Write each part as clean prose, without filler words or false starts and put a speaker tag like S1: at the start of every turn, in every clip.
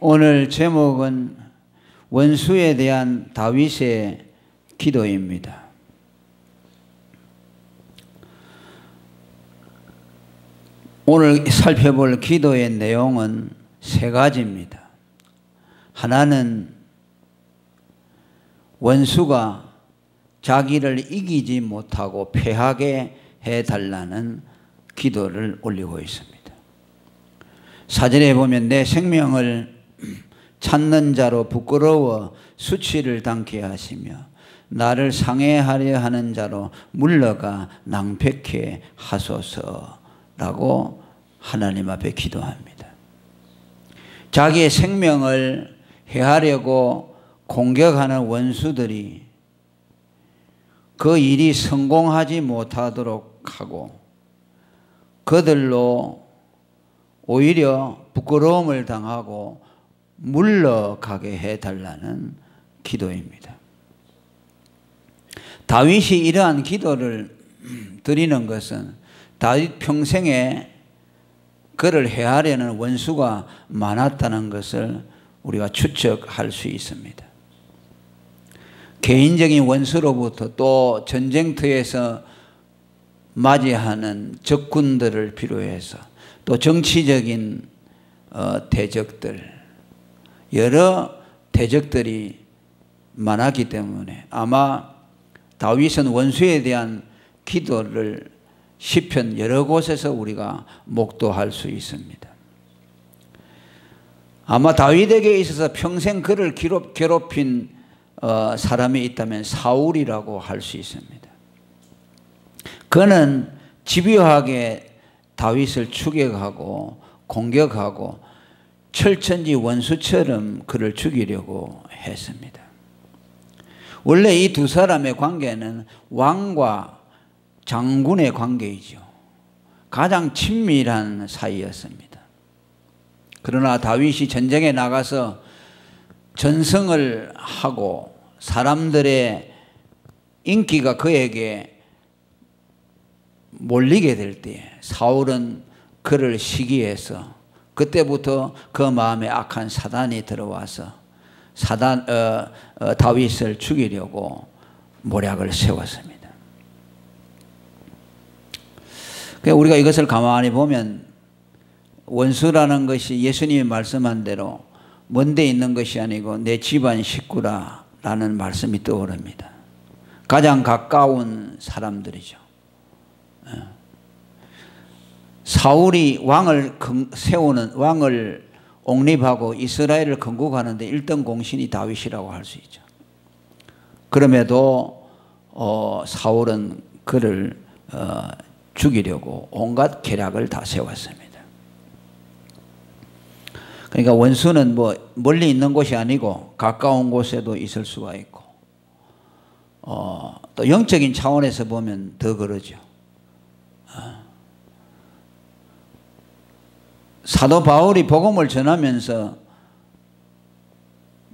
S1: 오늘 제목은 원수에 대한 다윗의 기도입니다. 오늘 살펴볼 기도의 내용은 세 가지입니다. 하나는 원수가 자기를 이기지 못하고 패하게 해달라는 기도를 올리고 있습니다. 사절에 보면 내 생명을 찾는 자로 부끄러워 수치를 당케 하시며 나를 상해하려 하는 자로 물러가 낭패케 하소서라고 하나님 앞에 기도합니다. 자기의 생명을 해하려고 공격하는 원수들이 그 일이 성공하지 못하도록 하고 그들로 오히려 부끄러움을 당하고 물러가게 해달라는 기도입니다. 다윗이 이러한 기도를 드리는 것은 다윗 평생에 그를 해하려는 원수가 많았다는 것을 우리가 추측할 수 있습니다. 개인적인 원수로부터 또 전쟁터에서 맞이하는 적군들을 비롯해서 또 정치적인 대적들, 여러 대적들이 많았기 때문에 아마 다윗은 원수에 대한 기도를 시편 여러 곳에서 우리가 목도할 수 있습니다. 아마 다윗에게 있어서 평생 그를 괴롭힌 사람이 있다면 사울이라고 할 수 있습니다. 그는 집요하게 다윗을 추격하고 공격하고 철천지 원수처럼 그를 죽이려고 했습니다. 원래 이 두 사람의 관계는 왕과 장군의 관계이죠. 가장 친밀한 사이였습니다. 그러나 다윗이 전쟁에 나가서 전승을 하고 사람들의 인기가 그에게 몰리게 될 때 사울은 그를 시기해서 그때부터 그 마음에 악한 사단이 들어와서 다윗을 죽이려고 모략을 세웠습니다. 우리가 이것을 가만히 보면 원수라는 것이 예수님이 말씀한 대로 먼데 있는 것이 아니고 내 집안 식구라라는 말씀이 떠오릅니다. 가장 가까운 사람들이죠. 사울이 왕을 옹립하고 이스라엘을 건국하는데 1등 공신이 다윗이라고 할 수 있죠. 그럼에도 사울은 그를 죽이려고 온갖 계략을 다 세웠습니다. 그러니까 원수는 뭐 멀리 있는 곳이 아니고 가까운 곳에도 있을 수가 있고 또 영적인 차원에서 보면 더 그러죠. 사도 바울이 복음을 전하면서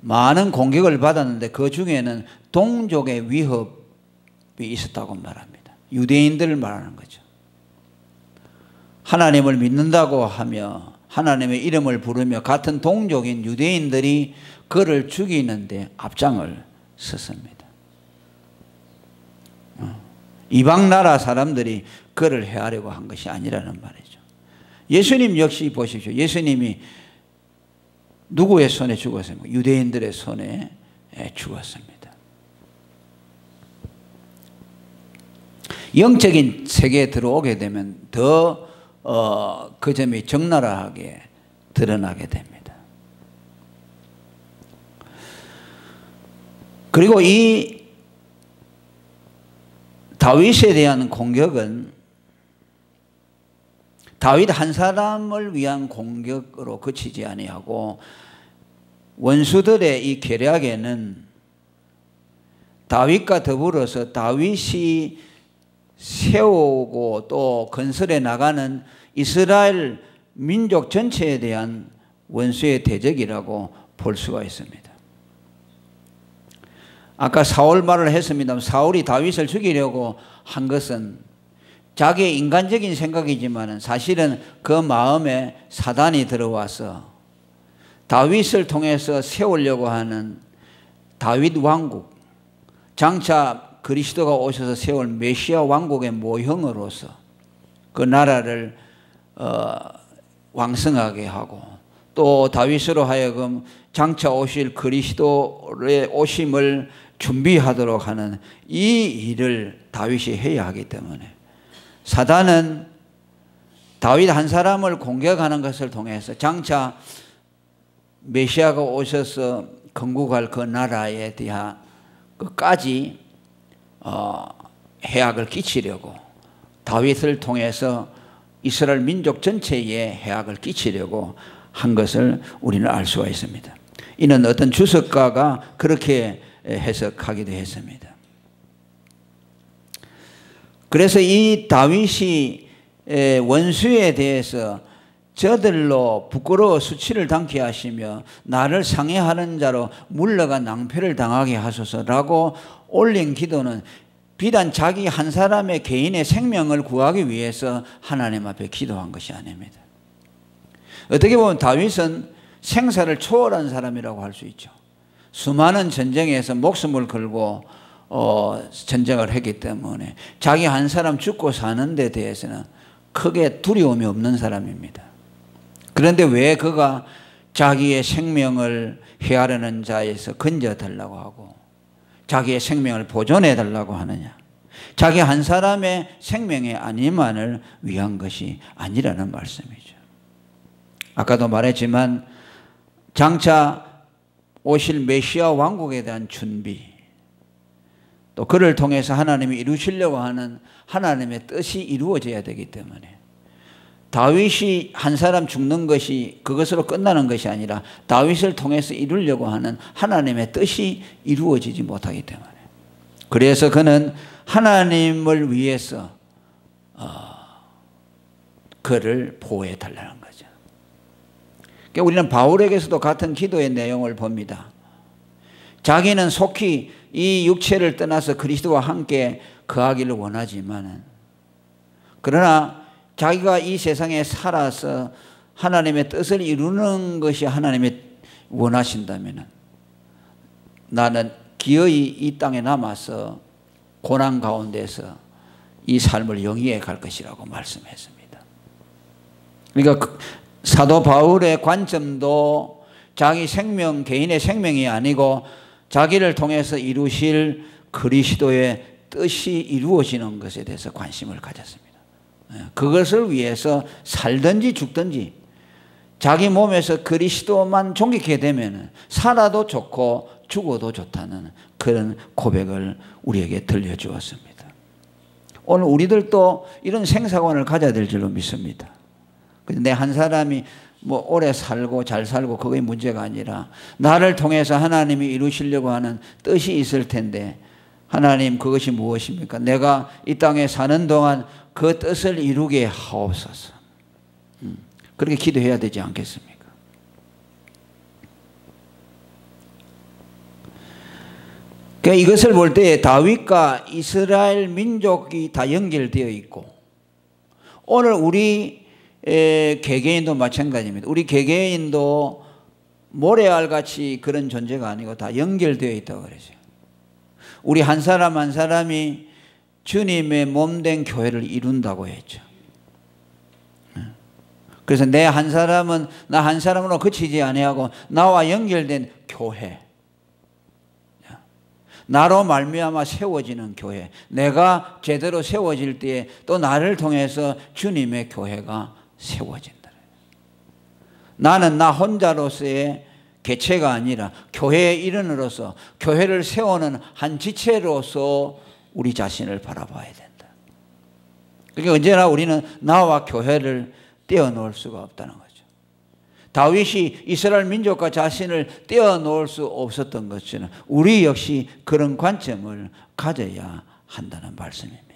S1: 많은 공격을 받았는데 그 중에는 동족의 위협이 있었다고 말합니다. 유대인들을 말하는 거죠. 하나님을 믿는다고 하며 하나님의 이름을 부르며 같은 동족인 유대인들이 그를 죽이는데 앞장을 섰습니다. 이방 나라 사람들이 그를 해하려고 한 것이 아니라는 말이죠. 예수님 역시 보십시오. 예수님이 누구의 손에 죽었습니까? 유대인들의 손에 죽었습니다. 영적인 세계에 들어오게 되면 더 그 점이 적나라하게 드러나게 됩니다. 그리고 이 다윗에 대한 공격은 다윗 한 사람을 위한 공격으로 그치지 아니하고 원수들의 이 계략에는 다윗과 더불어서 다윗이 세우고 또 건설해 나가는 이스라엘 민족 전체에 대한 원수의 대적이라고 볼 수가 있습니다. 아까 사울 말을 했습니다만 사울이 다윗을 죽이려고 한 것은 자기의 인간적인 생각이지만 사실은 그 마음에 사단이 들어와서 다윗을 통해서 세우려고 하는 다윗 왕국, 장차 그리스도가 오셔서 세울 메시아 왕국의 모형으로서 그 나라를 왕성하게 하고, 또 다윗으로 하여금 장차 오실 그리스도의 오심을 준비하도록 하는 이 일을 다윗이 해야 하기 때문에 사단은 다윗 한 사람을 공격하는 것을 통해서 장차 메시아가 오셔서 건국할 그 나라에 대한 끝까지 해악을 끼치려고, 다윗을 통해서 이스라엘 민족 전체에 해악을 끼치려고 한 것을 우리는 알 수가 있습니다. 이는 어떤 주석가가 그렇게 해석하기도 했습니다. 그래서 이 다윗이 원수에 대해서 저들로 부끄러워 수치를 당케 하시며 나를 상해하는 자로 물러가 낭패를 당하게 하소서라고 올린 기도는 비단 자기 한 사람의 개인의 생명을 구하기 위해서 하나님 앞에 기도한 것이 아닙니다. 어떻게 보면 다윗은 생사를 초월한 사람이라고 할 수 있죠. 수많은 전쟁에서 목숨을 걸고 전쟁을 했기 때문에 자기 한 사람 죽고 사는 데 대해서는 크게 두려움이 없는 사람입니다. 그런데 왜 그가 자기의 생명을 해하려는 자에서 건져달라고 하고 자기의 생명을 보존해달라고 하느냐? 자기 한 사람의 생명의 안위만을 위한 것이 아니라는 말씀이죠. 아까도 말했지만 장차 오실 메시아 왕국에 대한 준비, 또 그를 통해서 하나님이 이루시려고 하는 하나님의 뜻이 이루어져야 되기 때문에 다윗이 한 사람 죽는 것이 그것으로 끝나는 것이 아니라 다윗을 통해서 이루려고 하는 하나님의 뜻이 이루어지지 못하기 때문에, 그래서 그는 하나님을 위해서 그를 보호해 달라는 거죠. 그러니까 우리는 바울에게서도 같은 기도의 내용을 봅니다. 자기는 속히 이 육체를 떠나서 그리스도와 함께 거하기를 원하지만, 그러나 자기가 이 세상에 살아서 하나님의 뜻을 이루는 것이 하나님이 원하신다면 나는 기어이 이 땅에 남아서 고난 가운데서 이 삶을 영위해 갈 것이라고 말씀했습니다. 그러니까 사도 바울의 관점도 자기 생명, 개인의 생명이 아니고 자기를 통해서 이루실 그리스도의 뜻이 이루어지는 것에 대해서 관심을 가졌습니다. 그것을 위해서 살든지 죽든지 자기 몸에서 그리스도만 존귀케 되면 살아도 좋고 죽어도 좋다는 그런 고백을 우리에게 들려주었습니다. 오늘 우리들도 이런 생사관을 가져야 될 줄로 믿습니다. 내 한 사람이 뭐 오래 살고 잘 살고 그게 문제가 아니라 나를 통해서 하나님이 이루시려고 하는 뜻이 있을 텐데, 하나님 그것이 무엇입니까? 내가 이 땅에 사는 동안 그 뜻을 이루게 하옵소서. 그렇게 기도해야 되지 않겠습니까? 그러니까 이것을 볼 때 다윗과 이스라엘 민족이 다 연결되어 있고, 오늘 우리 개개인도 마찬가지입니다. 우리 개개인도 모래알같이 그런 존재가 아니고 다 연결되어 있다고 그러죠. 우리 한 사람 한 사람이 주님의 몸된 교회를 이룬다고 했죠. 그래서 내 한 사람은 나 한 사람으로 그치지 아니하고 나와 연결된 교회, 나로 말미암아 세워지는 교회, 내가 제대로 세워질 때에 또 나를 통해서 주님의 교회가 세워진다. 나는 나 혼자로서의 개체가 아니라 교회의 일원으로서 교회를 세우는 한 지체로서 우리 자신을 바라봐야 된다. 그러니까 언제나 우리는 나와 교회를 떼어놓을 수가 없다는 거죠. 다윗이 이스라엘 민족과 자신을 떼어놓을 수 없었던 것처럼 우리 역시 그런 관점을 가져야 한다는 말씀입니다.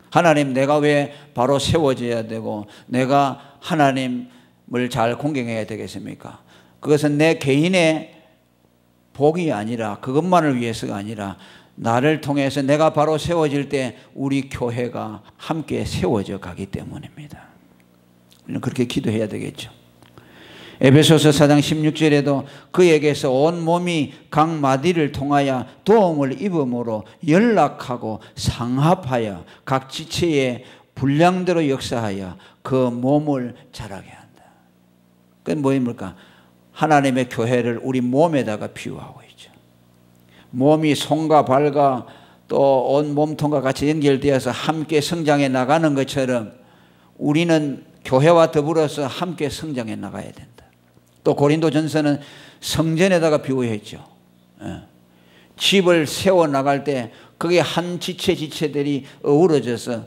S1: 하나님, 내가 왜 바로 세워져야 되고 내가 하나님을 잘 공경해야 되겠습니까? 그것은 내 개인의 복이 아니라, 그것만을 위해서가 아니라 나를 통해서 내가 바로 세워질 때 우리 교회가 함께 세워져 가기 때문입니다. 우리는 그렇게 기도해야 되겠죠. 에베소서 4장 16절에도 그에게서 온 몸이 각 마디를 통하여 도움을 입음으로 연락하고 상합하여 각 지체의 분량대로 역사하여 그 몸을 자라게 한다. 그건 뭐입니까? 하나님의 교회를 우리 몸에다가 비유하고 있죠. 몸이 손과 발과 또 온 몸통과 같이 연결되어서 함께 성장해 나가는 것처럼 우리는 교회와 더불어서 함께 성장해 나가야 된다. 또 고린도전서는 성전에다가 비유했죠. 집을 세워 나갈 때 그게 한 지체들이 어우러져서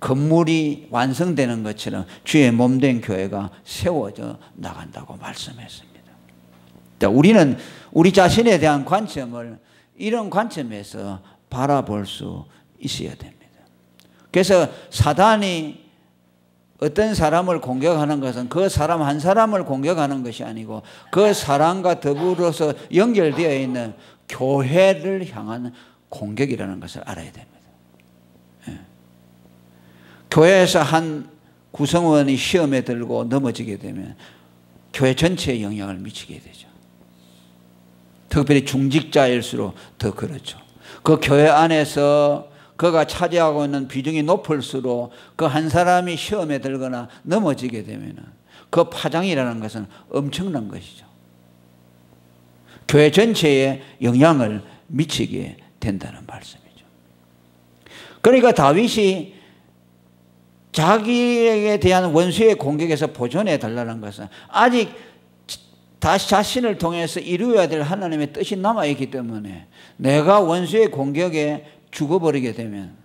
S1: 건물이 완성되는 것처럼 주의 몸된 교회가 세워져 나간다고 말씀했습니다. 우리는 우리 자신에 대한 관점을 이런 관점에서 바라볼 수 있어야 됩니다. 그래서 사단이 어떤 사람을 공격하는 것은 그 사람 한 사람을 공격하는 것이 아니고 그 사람과 더불어서 연결되어 있는 교회를 향한 공격이라는 것을 알아야 됩니다. 교회에서 한 구성원이 시험에 들고 넘어지게 되면 교회 전체에 영향을 미치게 되죠. 특별히 중직자일수록 더 그렇죠. 그 교회 안에서 그가 차지하고 있는 비중이 높을수록 그 한 사람이 시험에 들거나 넘어지게 되면 그 파장이라는 것은 엄청난 것이죠. 교회 전체에 영향을 미치게 된다는 말씀이죠. 그러니까 다윗이 자기에게 대한 원수의 공격에서 보존해 달라는 것은 아직 다시 자신을 통해서 이루어야 될 하나님의 뜻이 남아있기 때문에 내가 원수의 공격에 죽어버리게 되면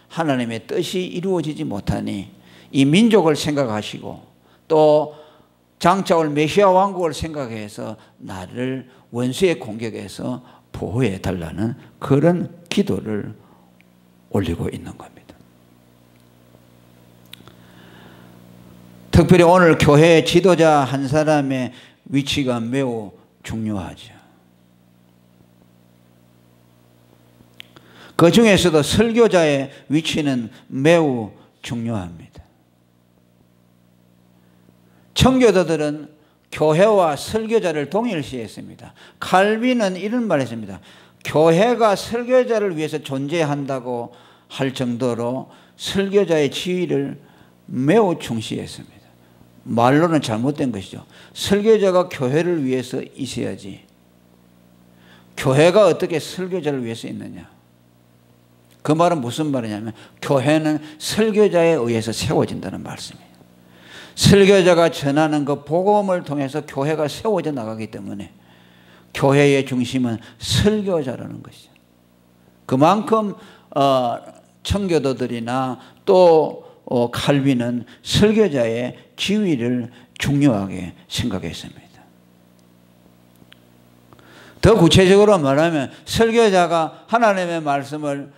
S1: 하나님의 뜻이 이루어지지 못하니 이 민족을 생각하시고 또 장차 올 메시아 왕국을 생각해서 나를 원수의 공격에서 보호해 달라는 그런 기도를 올리고 있는 겁니다. 특별히 오늘 교회 지도자 한 사람의 위치가 매우 중요하죠. 그 중에서도 설교자의 위치는 매우 중요합니다. 청교도들은 교회와 설교자를 동일시했습니다. 칼빈은 이런 말을 했습니다. 교회가 설교자를 위해서 존재한다고 할 정도로 설교자의 지위를 매우 중시했습니다. 말로는 잘못된 것이죠. 설교자가 교회를 위해서 있어야지 교회가 어떻게 설교자를 위해서 있느냐. 그 말은 무슨 말이냐면 교회는 설교자에 의해서 세워진다는 말씀이에요. 설교자가 전하는 그 복음을 통해서 교회가 세워져 나가기 때문에 교회의 중심은 설교자라는 것이죠. 그만큼 청교도들이나 또 칼빈은 설교자의 지위를 중요하게 생각했습니다. 더 구체적으로 말하면 설교자가 하나님의 말씀을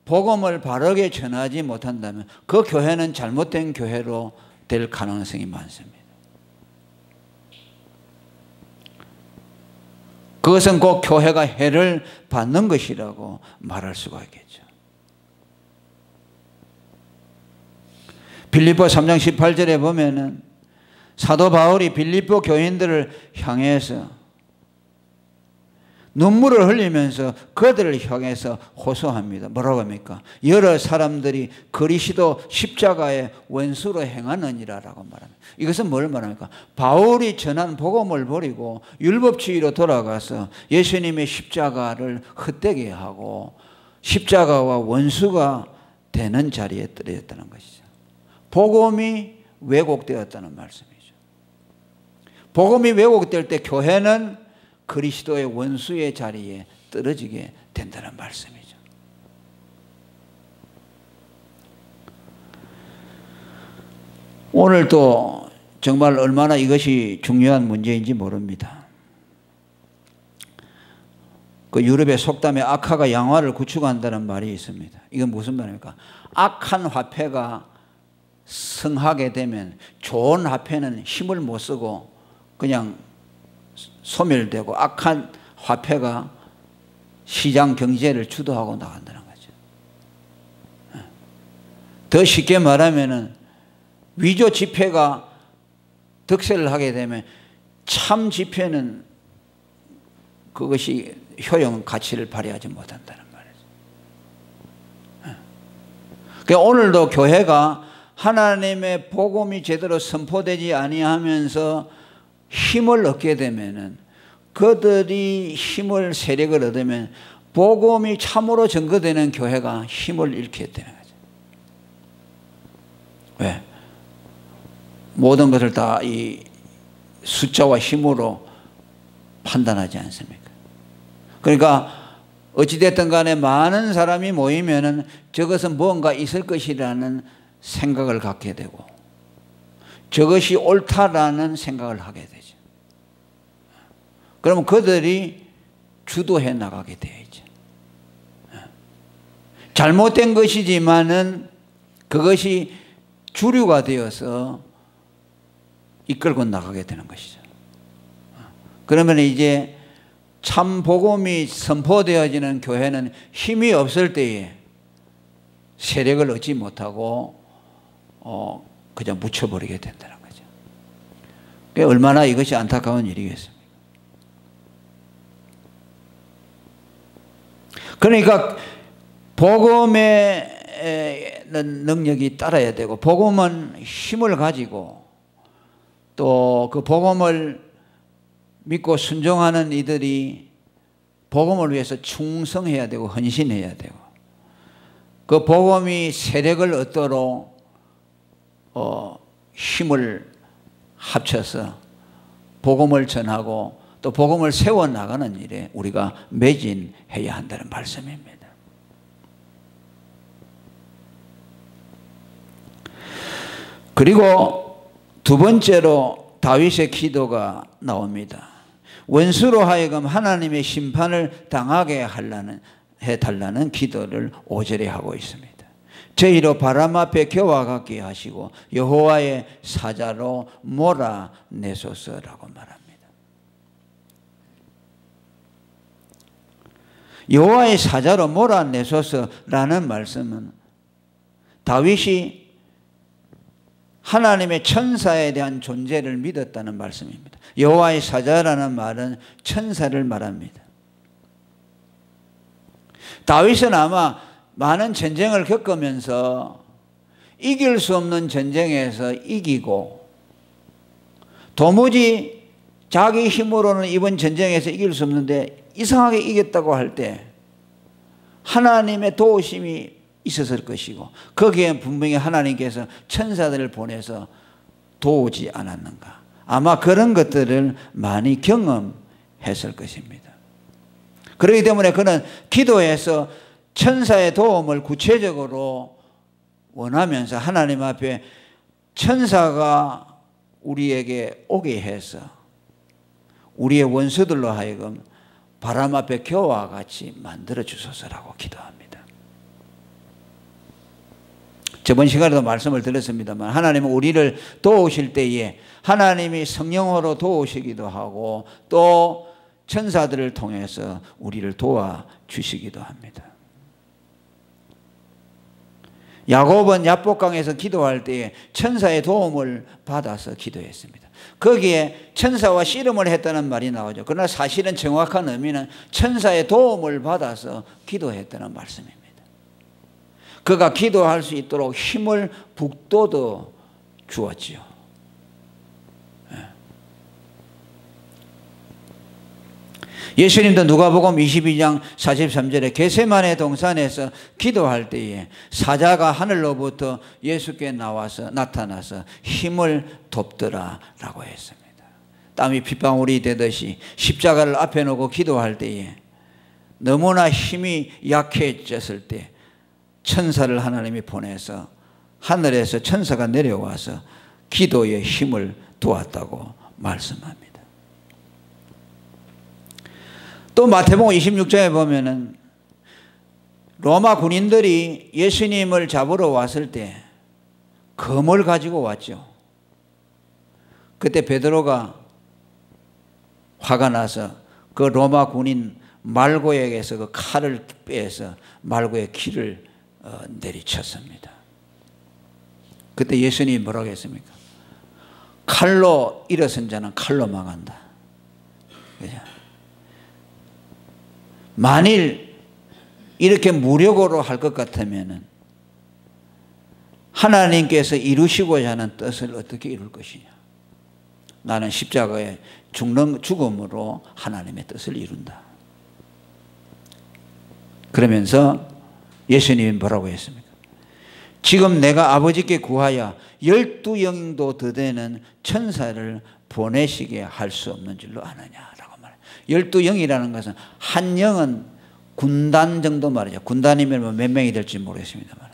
S1: 복음을 바르게 전하지 못한다면 그 교회는 잘못된 교회로 될 가능성이 많습니다. 그것은 꼭 교회가 해를 받는 것이라고 말할 수가 있겠죠. 빌립보 3장 18절에 보면은 사도 바울이 빌립보 교인들을 향해서 눈물을 흘리면서 그들을 향해서 호소합니다. 뭐라고 합니까? 여러 사람들이 그리스도 십자가의 원수로 행하느니라라고 말합니다. 이것은 뭘 말합니까? 바울이 전한 복음을 버리고 율법주의로 돌아가서 예수님의 십자가를 헛되게 하고 십자가와 원수가 되는 자리에 떨어졌다는 것이죠. 복음이 왜곡되었다는 말씀이죠. 복음이 왜곡될 때 교회는 그리스도의 원수의 자리에 떨어지게 된다는 말씀이죠. 오늘 또 정말 얼마나 이것이 중요한 문제인지 모릅니다. 그 유럽의 속담에 악화가 양화를 구축한다는 말이 있습니다. 이건 무슨 말입니까? 악한 화폐가 성하게 되면 좋은 화폐는 힘을 못 쓰고 그냥 소멸되고 악한 화폐가 시장 경제를 주도하고 나간다는 거죠. 더 쉽게 말하면은 위조 지폐가 득세를 하게 되면 참 집회는 그것이 효용 가치를 발휘하지 못한다는 말이죠. 그러니까 오늘도 교회가 하나님의 복음이 제대로 선포되지 아니하면서 힘을 얻게 되면은, 그들이 힘을 세력을 얻으면 복음이 참으로 증거되는 교회가 힘을 잃게 되는 거죠. 왜? 모든 것을 다 이 숫자와 힘으로 판단하지 않습니까? 그러니까 어찌됐든 간에 많은 사람이 모이면은 저것은 뭔가 있을 것이라는 생각을 갖게 되고, 저것이 옳다라는 생각을 하게 되죠. 그러면 그들이 주도해 나가게 되어야죠. 잘못된 것이지만은 그것이 주류가 되어서 이끌고 나가게 되는 것이죠. 그러면 이제 참 복음이 선포되어지는 교회는 힘이 없을 때에 세력을 얻지 못하고 그냥 묻혀버리게 된다는 거죠. 얼마나 이것이 안타까운 일이겠습니까? 그러니까 복음의 능력이 따라야 되고, 복음은 힘을 가지고, 또 그 복음을 믿고 순종하는 이들이 복음을 위해서 충성해야 되고 헌신해야 되고, 그 복음이 세력을 얻도록 힘을 합쳐서 복음을 전하고 또 복음을 세워나가는 일에 우리가 매진해야 한다는 말씀입니다. 그리고 두 번째로 다윗의 기도가 나옵니다. 원수로 하여금 하나님의 심판을 당하게 해달라는 기도를 5절에 하고 있습니다. 저희로 바람 앞에 겨와 같게 하시고 여호와의 사자로 몰아내소서라고 말합니다. 여호와의 사자로 몰아내소서라는 말씀은 다윗이 하나님의 천사에 대한 존재를 믿었다는 말씀입니다. 여호와의 사자라는 말은 천사를 말합니다. 다윗은 아마 많은 전쟁을 겪으면서 이길 수 없는 전쟁에서 이기고, 도무지 자기 힘으로는 이번 전쟁에서 이길 수 없는데 이상하게 이겼다고 할 때 하나님의 도우심이 있었을 것이고, 거기에 분명히 하나님께서 천사들을 보내서 도우지 않았는가, 아마 그런 것들을 많이 경험했을 것입니다. 그렇기 때문에 그는 기도해서 천사의 도움을 구체적으로 원하면서 하나님 앞에 천사가 우리에게 오게 해서 우리의 원수들로 하여금 바람 앞에 겨와 같이 만들어 주소서라고 기도합니다. 저번 시간에도 말씀을 드렸습니다만, 하나님은 우리를 도우실 때에 하나님이 성령으로 도우시기도 하고 또 천사들을 통해서 우리를 도와주시기도 합니다. 야곱은 야복강에서 기도할 때에 천사의 도움을 받아서 기도했습니다. 거기에 천사와 씨름을 했다는 말이 나오죠. 그러나 사실은 정확한 의미는 천사의 도움을 받아서 기도했다는 말씀입니다. 그가 기도할 수 있도록 힘을 북돋워 주었지요. 예수님도 누가복음 22장 43절에 겟세마네 동산에서 기도할 때에 사자가 하늘로부터 예수께 나타나서 힘을 돕더라라고 했습니다. 땀이 핏방울이 되듯이 십자가를 앞에 놓고 기도할 때에 너무나 힘이 약해졌을 때 천사를 하나님이 보내서 하늘에서 천사가 내려와서 기도의 힘을 도왔다고 말씀합니다. 또 마태복음 26장에 보면은 로마 군인들이 예수님을 잡으러 왔을 때 검을 가지고 왔죠. 그때 베드로가 화가 나서 그 로마 군인 말고에게서 그 칼을 빼서 말고의 귀를 내리쳤습니다. 그때 예수님이 뭐라고 했습니까? 칼로 일어선 자는 칼로 망한다. 그죠? 만일 이렇게 무력으로 할 것 같으면 하나님께서 이루시고자 하는 뜻을 어떻게 이룰 것이냐. 나는 십자가의 죽음으로 하나님의 뜻을 이룬다. 그러면서 예수님이 뭐라고 했습니까? 지금 내가 아버지께 구하여 12영도 더 되는 천사를 보내시게 할 수 없는 줄로 아느냐라고 말해요. 12영이라는 것은 한 영은 군단 정도 말이죠. 군단이면 몇 명이 될지 모르겠습니다만.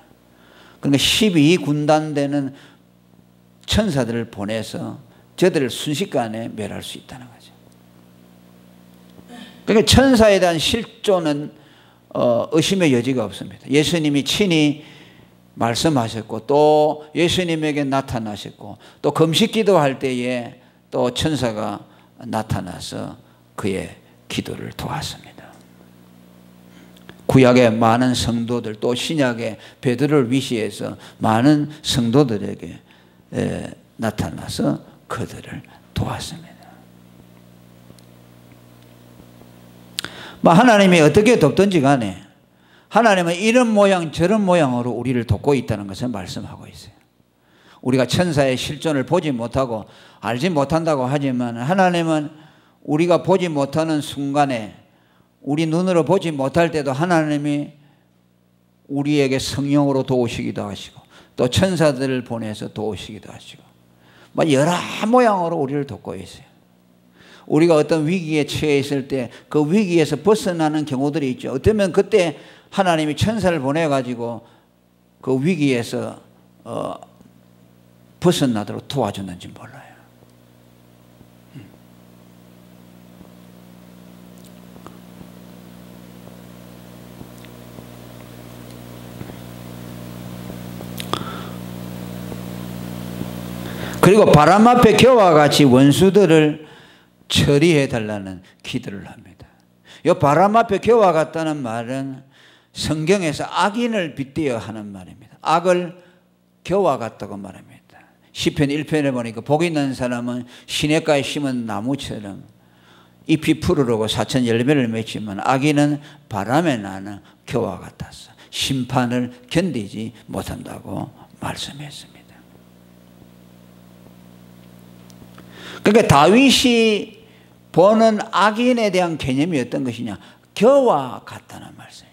S1: 그러니까 12군단 되는 천사들을 보내서 저들을 순식간에 멸할 수 있다는 거죠. 그러니까 천사에 대한 실존은 의심의 여지가 없습니다. 예수님이 친히 말씀하셨고 또 예수님에게 나타나셨고 또 금식기도 할 때에 또 천사가 나타나서 그의 기도를 도왔습니다. 구약의 많은 성도들 또 신약의 베드로를 위시해서 많은 성도들에게 나타나서 그들을 도왔습니다. 하나님이 어떻게 돕든지 간에 하나님은 이런 모양 저런 모양으로 우리를 돕고 있다는 것을 말씀하고 있어요. 우리가 천사의 실존을 보지 못하고 알지 못한다고 하지만 하나님은 우리가 보지 못하는 순간에 우리 눈으로 보지 못할 때도 하나님이 우리에게 성령으로 도우시기도 하시고 또 천사들을 보내서 도우시기도 하시고 여러 모양으로 우리를 돕고 있어요. 우리가 어떤 위기에 처해 있을 때 그 위기에서 벗어나는 경우들이 있죠. 어쩌면 그때 하나님이 천사를 보내가지고 그 위기에서 벗어나도록 도와줬는지 몰라요. 그리고 바람 앞에 겨와 같이 원수들을 처리해 달라는 기도를 합니다. 이 바람 앞에 겨와 같다는 말은 성경에서 악인을 빗대어 하는 말입니다. 악을 겨와 같다고 말합니다. 시편 1편에 보니까 복 있는 사람은 시냇가에 심은 나무처럼 잎이 푸르르고 사천 열매를 맺지만 악인은 바람에 나는 겨와 같았어. 심판을 견디지 못한다고 말씀했습니다. 그러니까 다윗이 보는 악인에 대한 개념이 어떤 것이냐? 겨와 같다는 말씀이에요.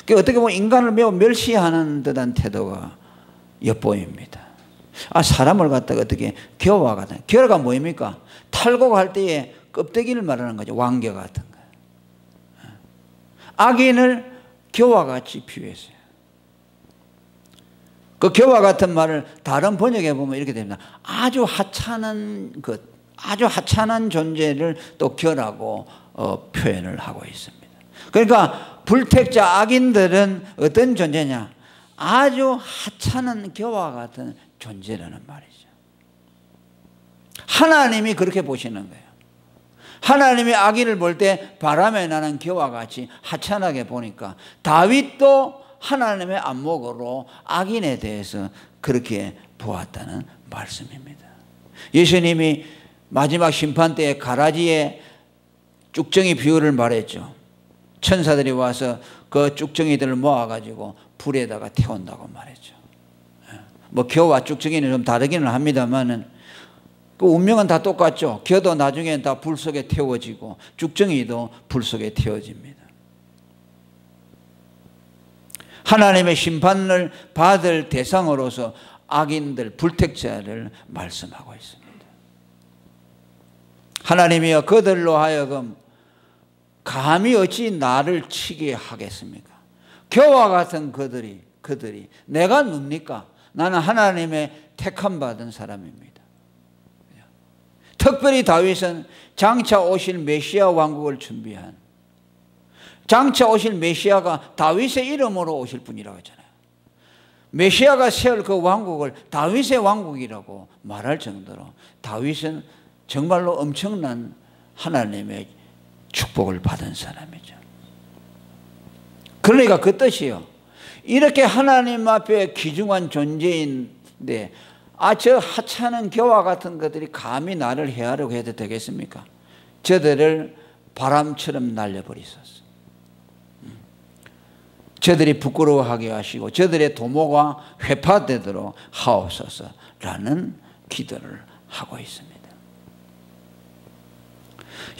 S1: 그러니까 어떻게 보면 인간을 매우 멸시하는 듯한 태도가 엿보입니다. 사람을 갖다가 어떻게 겨와 같다. 겨가 뭐입니까? 탈곡할 때의 껍데기를 말하는 거죠. 왕겨 같은 거. 악인을 겨와 같이 비유했어요. 그 겨와 같은 말을 다른 번역에 보면 이렇게 됩니다. 아주 하찮은 것, 아주 하찮은 존재를 또 겨라고 표현을 하고 있습니다. 그러니까 불택자 악인들은 어떤 존재냐? 아주 하찮은 겨와 같은 존재라는 말이죠. 하나님이 그렇게 보시는 거예요. 하나님이 악인을 볼 때 바람에 나는 겨와 같이 하찮게 보니까 다윗도 하나님의 안목으로 악인에 대해서 그렇게 보았다는 말씀입니다. 예수님이 마지막 심판 때에 가라지에 쭉정이 비유를 말했죠. 천사들이 와서 그 쭉정이들을 모아가지고 불에다가 태운다고 말했죠. 겨와 쭉정이는 좀 다르기는 합니다만은 그 운명은 다 똑같죠. 겨도 나중에는 다 불 속에 태워지고 쭉정이도 불 속에 태워집니다. 하나님의 심판을 받을 대상으로서 악인들, 불택자를 말씀하고 있습니다. 하나님이여 그들로 하여금 감히 어찌 나를 치게 하겠습니까? 겨와 같은 그들이 내가 눕니까? 나는 하나님의 택함 받은 사람입니다. 특별히 다윗은 장차 오실 메시아 왕국을 준비한 장차 오실 메시아가 다윗의 이름으로 오실 분이라고 했잖아요. 메시아가 세울 그 왕국을 다윗의 왕국이라고 말할 정도로 다윗은 정말로 엄청난 하나님의 축복을 받은 사람이죠. 그러니까 그 뜻이요. 이렇게 하나님 앞에 귀중한 존재인데 저 하찮은 겨와 같은 것들이 감히 나를 해하려고 해도 되겠습니까? 저들을 바람처럼 날려버리소서. 저들이 부끄러워하게 하시고 저들의 도모가 회파되도록 하옵소서라는 기도를 하고 있습니다.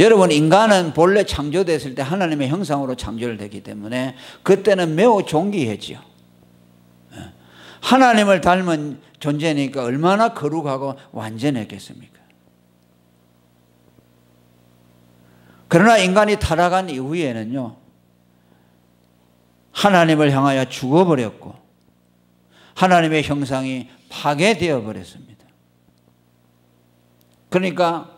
S1: 여러분, 인간은 본래 창조됐을 때 하나님의 형상으로 창조되기 때문에 그때는 매우 존귀했지요. 하나님을 닮은 존재니까 얼마나 거룩하고 완전했겠습니까? 그러나 인간이 타락한 이후에는요, 하나님을 향하여 죽어버렸고 하나님의 형상이 파괴되어 버렸습니다. 그러니까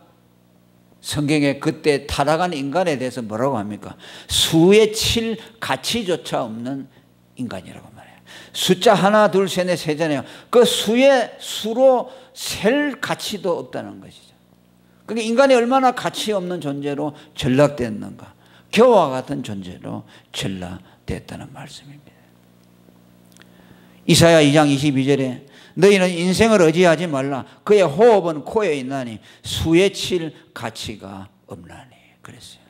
S1: 성경에 그때 타락한 인간에 대해서 뭐라고 합니까? 수에 칠 가치조차 없는 인간이라고 말해요. 숫자 하나, 둘, 셋, 넷 세잖아요. 그 수로 셀 가치도 없다는 것이죠. 그러니까 인간이 얼마나 가치 없는 존재로 전락됐는가. 겨와 같은 존재로 전락됐다는 말씀입니다. 이사야 2장 22절에 너희는 인생을 의지하지 말라. 그의 호흡은 코에 있나니 수에 칠 가치가 없나니. 그랬어요.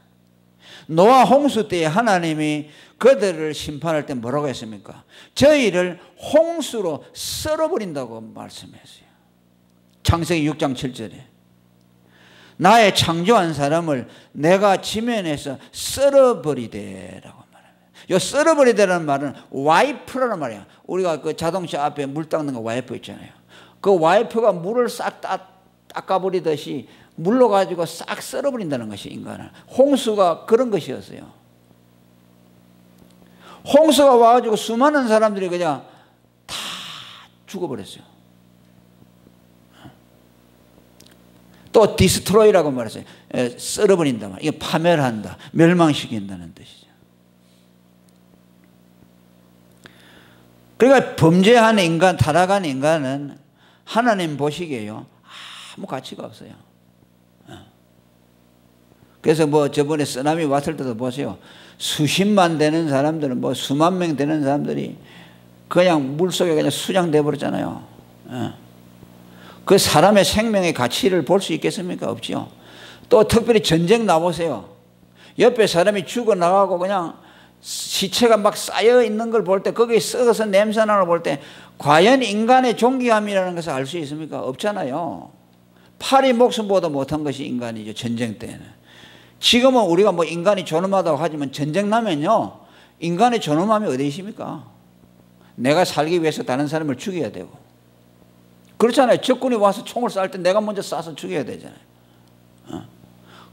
S1: 노아 홍수 때에 하나님이 그들을 심판할 때 뭐라고 했습니까? 저희를 홍수로 썰어버린다고 말씀했어요. 창세기 6장 7절에 나의 창조한 사람을 내가 지면에서 썰어버리되라고 말합니다. 이 썰어버리되라는 말은 와이프라는 말이야. 우리가 그 자동차 앞에 물 닦는 거 와이프 있잖아요. 그 와이프가 물을 싹 닦아버리듯이 물로 가지고 싹 썰어버린다는 것이 인간을. 홍수가 그런 것이었어요. 홍수가 와가지고 수많은 사람들이 그냥 다 죽어버렸어요. 또 디스트로이라고 말했어요. 썰어버린다 말. 이게 파멸한다, 멸망시킨다는 뜻이죠. 그러니까 범죄한 인간, 타락한 인간은 하나님 보시기에요 아무 가치가 없어요. 그래서 뭐 저번에 쓰나미 왔을 때도 보세요. 수십만 되는 사람들은 뭐 수만 명 되는 사람들이 그냥 물속에 그냥 수장돼 버렸잖아요. 그 사람의 생명의 가치를 볼 수 있겠습니까? 없죠. 또 특별히 전쟁 나보세요. 옆에 사람이 죽어나가고 그냥 시체가 막 쌓여 있는 걸 볼 때, 거기에 썩어서 냄새나는 걸 볼 때 과연 인간의 존귀함이라는 것을 알 수 있습니까? 없잖아요. 파리 목숨보다 못한 것이 인간이죠. 전쟁 때는. 지금은 우리가 뭐 인간이 존엄하다고 하지만 전쟁 나면요, 인간의 존엄함이 어디 있습니까? 내가 살기 위해서 다른 사람을 죽여야 되고, 그렇잖아요. 적군이 와서 총을 쏴을 때 내가 먼저 쏴서 죽여야 되잖아요.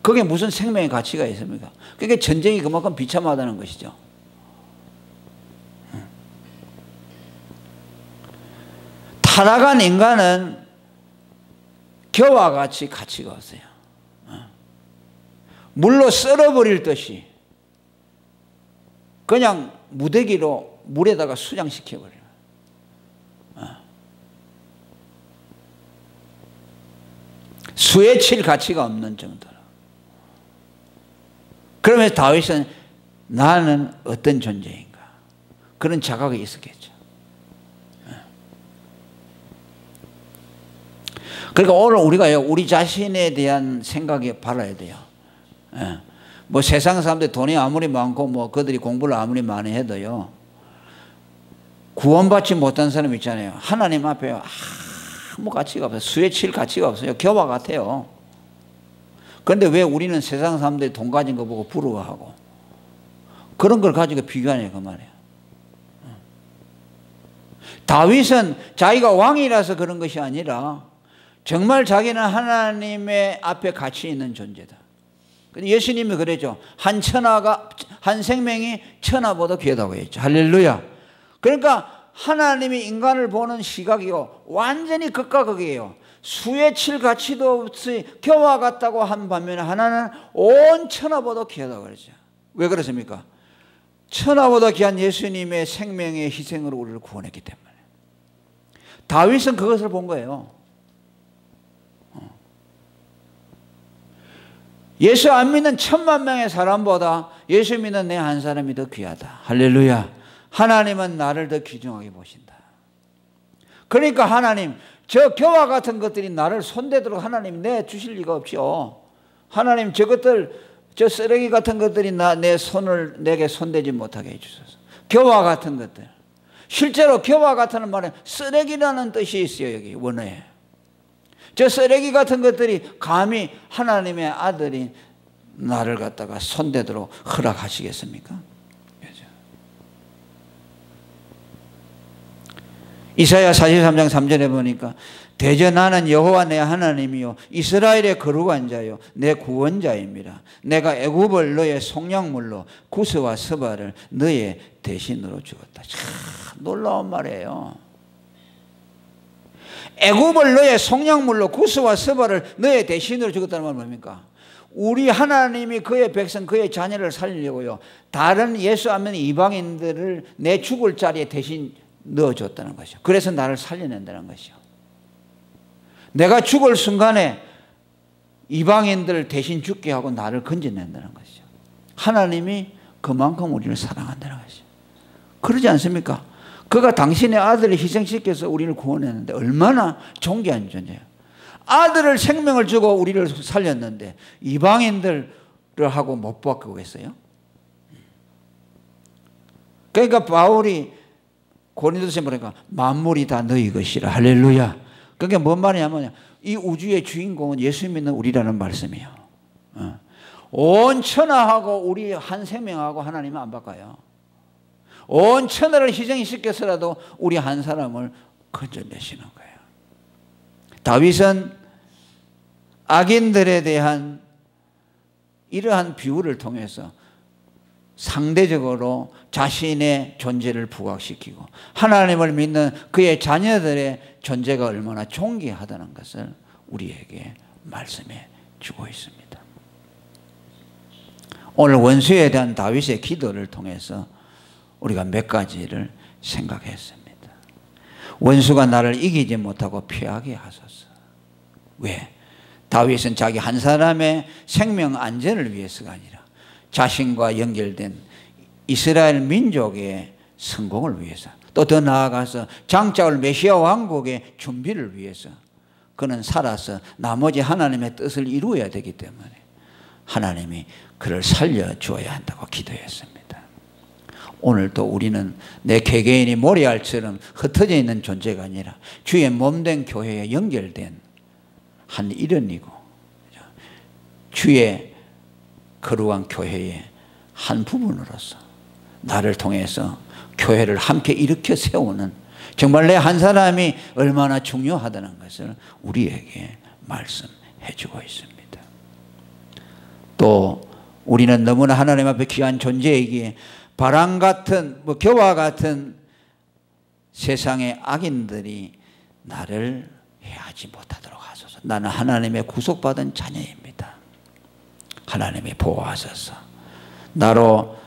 S1: 그게 무슨 생명의 가치가 있습니까? 그게 전쟁이 그만큼 비참하다는 것이죠. 타락한 인간은 겨와 같이 가치가 없어요. 물로 썰어버릴 듯이 그냥 무대기로 물에다가 수장시켜버려요. 수에 칠 가치가 없는 정도로. 그러면서 다윗은 나는 어떤 존재인가, 그런 자각이 있었겠죠. 그러니까 오늘 우리가 우리 자신에 대한 생각이 바라야 돼요. 뭐 세상 사람들 돈이 아무리 많고 뭐 그들이 공부를 아무리 많이 해도요, 구원받지 못한 사람 있잖아요. 하나님 앞에 아무 가치가 없어요. 수에 칠 가치가 없어요. 겨와 같아요. 그런데 왜 우리는 세상 사람들이 돈 가진 거 보고 부러워하고 그런 걸 가지고 비교하냐 그 말이에요. 다윗은 자기가 왕이라서 그런 것이 아니라 정말 자기는 하나님의 앞에 가치 있는 존재다. 예수님이 그랬죠. 한 생명이 천하보다 귀하다고 했죠. 할렐루야. 그러니까 하나님이 인간을 보는 시각이요, 완전히 극과 극이에요. 수에 칠 가치도 없이 겨와 같다고 한 반면에 하나는 온 천하보다 귀하다고 그러죠. 왜 그렇습니까? 천하보다 귀한 예수님의 생명의 희생으로 우리를 구원했기 때문에. 다윗은 그것을 본 거예요. 예수 안 믿는 1000만 명의 사람보다 예수 믿는 내 한 사람이 더 귀하다. 할렐루야. 하나님은 나를 더 귀중하게 보신다. 그러니까 하나님, 저 겨와 같은 것들이 나를 손대도록 하나님 내주실 리가 없지요. 하나님 저것들, 저 쓰레기 같은 것들이 내 손을 내게 손대지 못하게 해주소서. 겨와 같은 것들. 실제로 겨와 같은 말에 쓰레기라는 뜻이 있어요. 여기 원어에. 저 쓰레기 같은 것들이 감히 하나님의 아들인 나를 갖다가 손대도록 허락하시겠습니까? 그렇죠? 이사야 43장 3절에 보니까 대저 나는 여호와 내 하나님이요 이스라엘의 거룩한 자요 내 구원자입니다. 내가 애굽을 너의 속량물로 구스와 스바를 너의 대신으로 주었다. 참 놀라운 말이에요. 애굽을 너의 속량물로 구스와 스바를 너의 대신으로 주었다는 말은 뭡니까? 우리 하나님이 그의 백성 그의 자녀를 살리려고요 다른 예수 안 믿는 이방인들을 내 죽을 자리에 대신 넣어줬다는 것이요. 그래서 나를 살려낸다는 것이요. 내가 죽을 순간에 이방인들을 대신 죽게 하고 나를 건져낸다는 것이죠. 하나님이 그만큼 우리를 사랑한다는 것이죠. 그러지 않습니까? 그가 당신의 아들을 희생시켜서 우리를 구원했는데 얼마나 존귀한 존재예요. 아들을 생명을 주고 우리를 살렸는데 이방인들을 하고 못 바꾸겠어요? 그러니까 바울이 고린도서에 보니까 만물이 다 너희 것이라. 할렐루야. 그게 뭔 말이냐면 이 우주의 주인공은 예수 믿는 우리라는 말씀이에요. 온 천하하고 우리 한 생명하고 하나님은 안 바꿔요. 온 천하를 희생시켜서라도 우리 한 사람을 건져내시는 거예요. 다윗은 악인들에 대한 이러한 비유를 통해서 상대적으로 자신의 존재를 부각시키고 하나님을 믿는 그의 자녀들의 존재가 얼마나 존귀하다는 것을 우리에게 말씀해 주고 있습니다. 오늘 원수에 대한 다윗의 기도를 통해서 우리가 몇 가지를 생각했습니다. 원수가 나를 이기지 못하고 피하게 하소서. 왜? 다윗은 자기 한 사람의 생명 안전을 위해서가 아니라 자신과 연결된 이스라엘 민족의 성공을 위해서, 또 더 나아가서 장차올 메시아 왕국의 준비를 위해서 그는 살아서 나머지 하나님의 뜻을 이루어야 되기 때문에 하나님이 그를 살려주어야 한다고 기도했습니다. 오늘도 우리는 내 개개인이 모래알처럼 흩어져 있는 존재가 아니라 주의 몸된 교회에 연결된 한 일원이고 주의 거룩한 교회의 한 부분으로서 나를 통해서 교회를 함께 일으켜 세우는 정말 내 한 사람이 얼마나 중요하다는 것을 우리에게 말씀해 주고 있습니다. 또 우리는 너무나 하나님 앞에 귀한 존재이기에 바람 같은 겨와 같은 세상의 악인들이 나를 해하지 못하도록 하소서. 나는 하나님의 구속받은 자녀입니다. 하나님이 보호하소서. 나로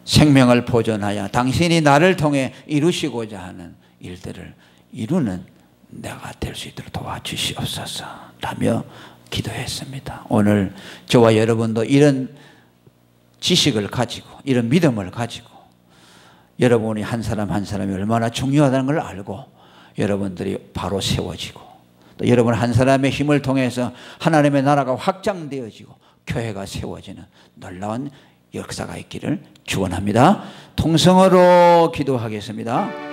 S1: 생명을 보존하여 당신이 나를 통해 이루시고자 하는 일들을 이루는 내가 될 수 있도록 도와주시옵소서 라며 기도했습니다. 오늘 저와 여러분도 이런 지식을 가지고 이런 믿음을 가지고 여러분이 한 사람 한 사람이 얼마나 중요하다는 걸 알고 여러분들이 바로 세워지고 또 여러분 한 사람의 힘을 통해서 하나님의 나라가 확장되어지고 교회가 세워지는 놀라운 역사가 있기를 축원합니다. 통성으로 기도하겠습니다.